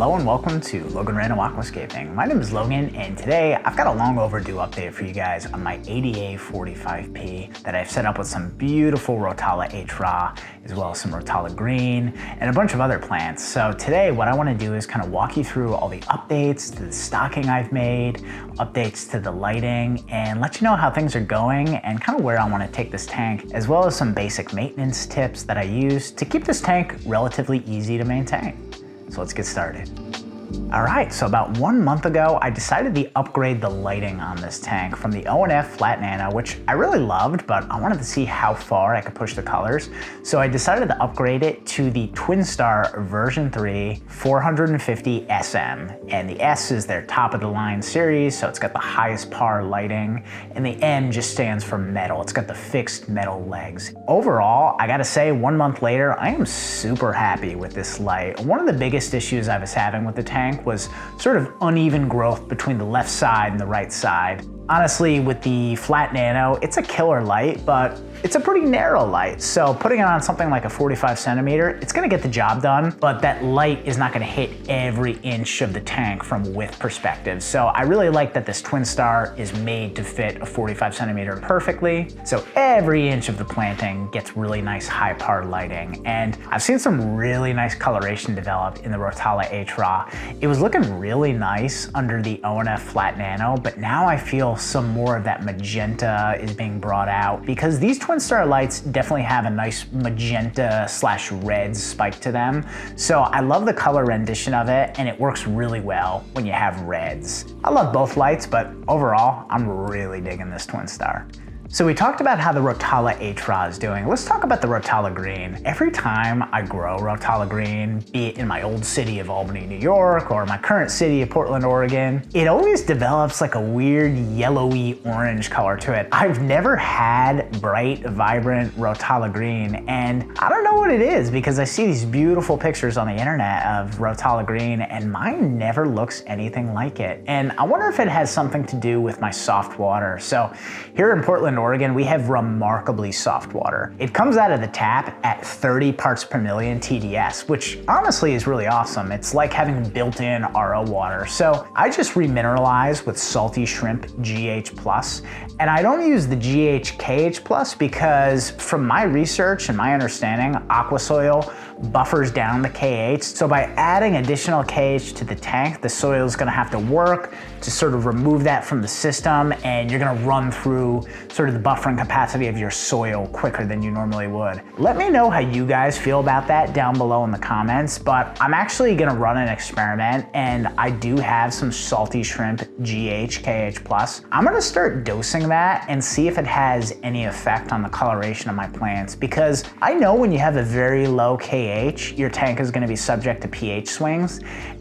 Hello and welcome to Logan Rando Aquascaping. My name is Logan and today I've got a long overdue update for you guys on my ADA 45P that I've set up with some beautiful Rotala H'Ra as well as some Rotala Green and a bunch of other plants. So today what I want to do is kind of walk you through all the updates to the stocking I've made, updates to the lighting, and let you know how things are going and kind of where I want to take this tank, as well as some basic maintenance tips that I use to keep this tank relatively easy to maintain. So let's get started. All right, so about 1 month ago, I decided to upgrade the lighting on this tank from the O&F flat nano, which I really loved, but I wanted to see how far I could push the colors. So I decided to upgrade it to the TwinStar version 3 450 SM. And the S is their top of the line series, so it's got the highest par lighting, and the M just stands for metal. It's got the fixed metal legs. Overall, I gotta say, 1 month later, I am super happy with this light. One of the biggest issues I was having with the tank was sort of uneven growth between the left side and the right side. Honestly, with the flat nano, it's a killer light, but it's a pretty narrow light. So putting it on something like a 45 centimeter, it's gonna get the job done, but that light is not gonna hit every inch of the tank from width perspective. So I really like that this TwinStar is made to fit a 45 centimeter perfectly. So every inch of the planting gets really nice high par lighting. And I've seen some really nice coloration develop in the Rotala H'Ra. It was looking really nice under the O&F flat nano, but now I feel some more of that magenta is being brought out because these TwinStar lights definitely have a nice magenta / red spike to them. So I love the color rendition of it, and it works really well when you have reds. I love both lights, but overall, I'm really digging this TwinStar. So we talked about how the Rotala H'Ra is doing. Let's talk about the Rotala Green. Every time I grow Rotala Green, be it in my old city of Albany, New York, or my current city of Portland, Oregon, it always develops like a weird yellowy orange color to it. I've never had bright, vibrant Rotala Green, and I don't know what it is because I see these beautiful pictures on the internet of Rotala Green, and mine never looks anything like it. And I wonder if it has something to do with my soft water. So here in Portland, Oregon, we have remarkably soft water. It comes out of the tap at 30 parts per million TDS, which honestly is really awesome. It's like having built-in RO water. So I just remineralize with salty shrimp GH+, and I don't use the GH KH+, because from my research and my understanding, aquasoil buffers down the KH. So by adding additional KH to the tank, the soil is gonna have to work to sort of remove that from the system, and you're gonna run through sort of the buffering capacity of your soil quicker than you normally would. Let me know how you guys feel about that down below in the comments, but I'm actually gonna run an experiment, and I do have some salty shrimp GH KH+. I'm gonna start dosing that and see if it has any effect on the coloration of my plants, because I know when you have a very low KH, your tank is gonna be subject to pH swings.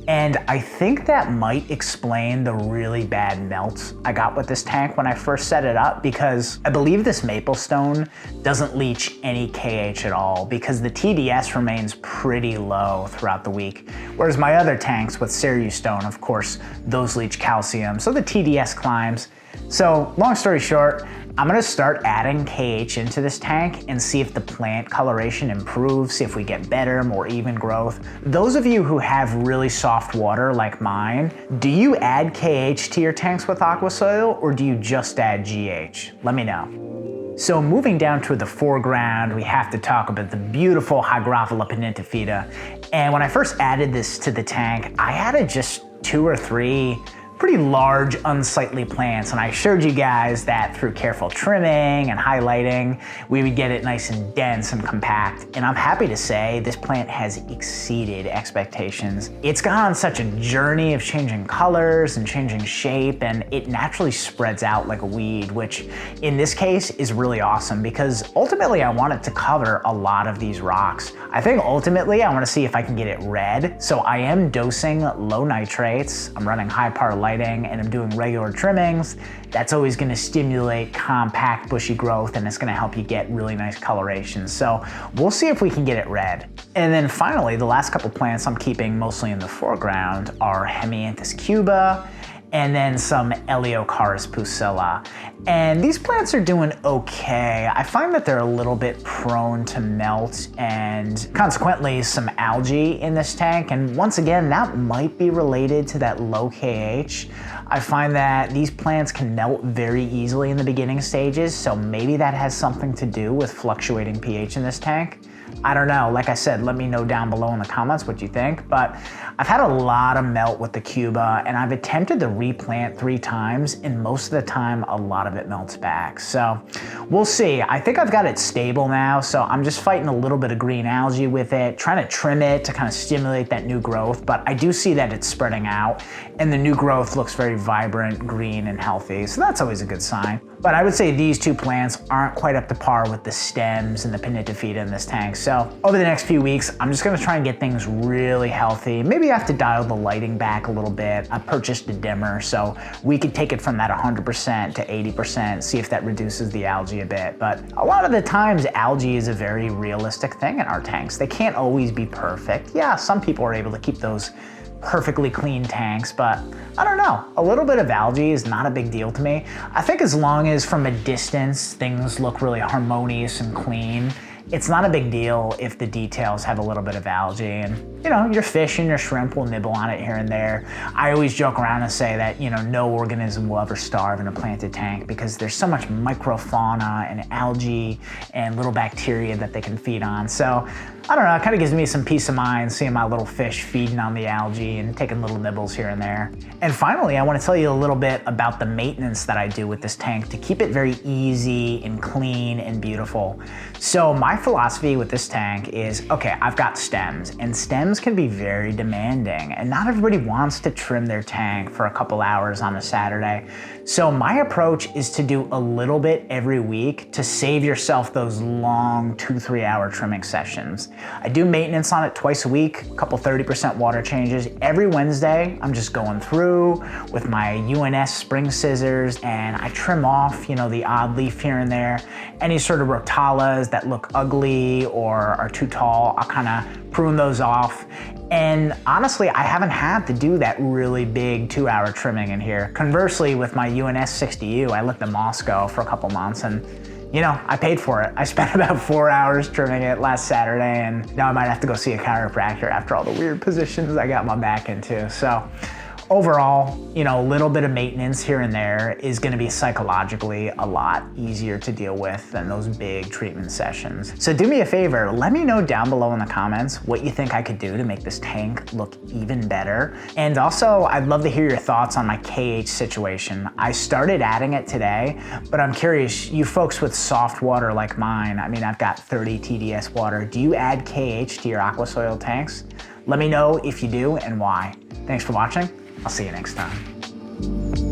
And I think that might explain the really bad melts I got with this tank when I first set it up, because I believe this maple stone doesn't leach any KH at all because the TDS remains pretty low throughout the week. Whereas my other tanks with Ceru stone, of course, those leach calcium, so the TDS climbs. So long story short, I'm gonna start adding KH into this tank and see if the plant coloration improves, see if we get better, more even growth. Those of you who have really soft water like mine, do you add KH to your tanks with aquasoil, or do you just add GH? Let me know. So moving down to the foreground, we have to talk about the beautiful Hygrophila Pinnatifida. And when I first added this to the tank, I added just 2 or 3 pretty large unsightly plants, and I showed you guys that through careful trimming and highlighting, we would get it nice and dense and compact. And I'm happy to say this plant has exceeded expectations. It's gone on such a journey of changing colors and changing shape, and it naturally spreads out like a weed, which in this case is really awesome because ultimately I want it to cover a lot of these rocks. I think ultimately I want to see if I can get it red. So I am dosing low nitrates, I'm running high par lighting, and I'm doing regular trimmings. That's always gonna stimulate compact bushy growth, and it's gonna help you get really nice coloration. So we'll see if we can get it red. And then finally, the last couple plants I'm keeping mostly in the foreground are Hemianthus cuba and then some Eliocharis pusilla. And these plants are doing okay. I find that they're a little bit prone to melt and consequently some algae in this tank. And once again, that might be related to that low KH. I find that these plants can melt very easily in the beginning stages, so maybe that has something to do with fluctuating pH in this tank. I don't know. Like I said, let me know down below in the comments what you think, but I've had a lot of melt with the Cuba and I've attempted to replant 3 times and most of the time a lot of it melts back. So we'll see. I think I've got it stable now, so I'm just fighting a little bit of green algae with it, trying to trim it to kind of stimulate that new growth, but I do see that it's spreading out and the new growth looks very vibrant, green, and healthy, so that's always a good sign. But I would say these 2 plants aren't quite up to par with the stems and the Pinnatifida in this tank. So over the next few weeks, I'm just gonna try and get things really healthy. Maybe I have to dial the lighting back a little bit. I purchased a dimmer, so we could take it from that 100% to 80%, see if that reduces the algae a bit. But a lot of the times, algae is a very realistic thing in our tanks. They can't always be perfect. Yeah, some people are able to keep those perfectly clean tanks, but I don't know, a little bit of algae is not a big deal to me. I think as long as from a distance things look really harmonious and clean, it's not a big deal if the details have a little bit of algae, and you know, your fish and your shrimp will nibble on it here and there. I always joke around and say that, you know, no organism will ever starve in a planted tank because there's so much microfauna and algae and little bacteria that they can feed on. So I don't know, it kind of gives me some peace of mind seeing my little fish feeding on the algae and taking little nibbles here and there. And finally, I want to tell you a little bit about the maintenance that I do with this tank to keep it very easy and clean and beautiful. So my philosophy with this tank is, okay, I've got stems, and stems can be very demanding, and not everybody wants to trim their tank for a couple hours on a Saturday. So my approach is to do a little bit every week to save yourself those long 2-3 hour trimming sessions. I do maintenance on it twice a week, a couple 30% water changes. Every Wednesday, I'm just going through with my UNS spring scissors and I trim off, you know, the odd leaf here and there. Any sort of rotalas that look ugly or are too tall, I'll kind of prune those off. And honestly, I haven't had to do that really big 2-hour trimming in here. Conversely, with my UNS 60U, I let the moss go for a couple months and you know, I paid for it. I spent about 4 hours trimming it last Saturday, and now I might have to go see a chiropractor after all the weird positions I got my back into. So overall, you know, a little bit of maintenance here and there is gonna be psychologically a lot easier to deal with than those big treatment sessions. So do me a favor, let me know down below in the comments what you think I could do to make this tank look even better. And also, I'd love to hear your thoughts on my KH situation. I started adding it today, but I'm curious, you folks with soft water like mine, I mean, I've got 30 TDS water. Do you add KH to your aquasoil tanks? Let me know if you do and why. Thanks for watching. I'll see you next time.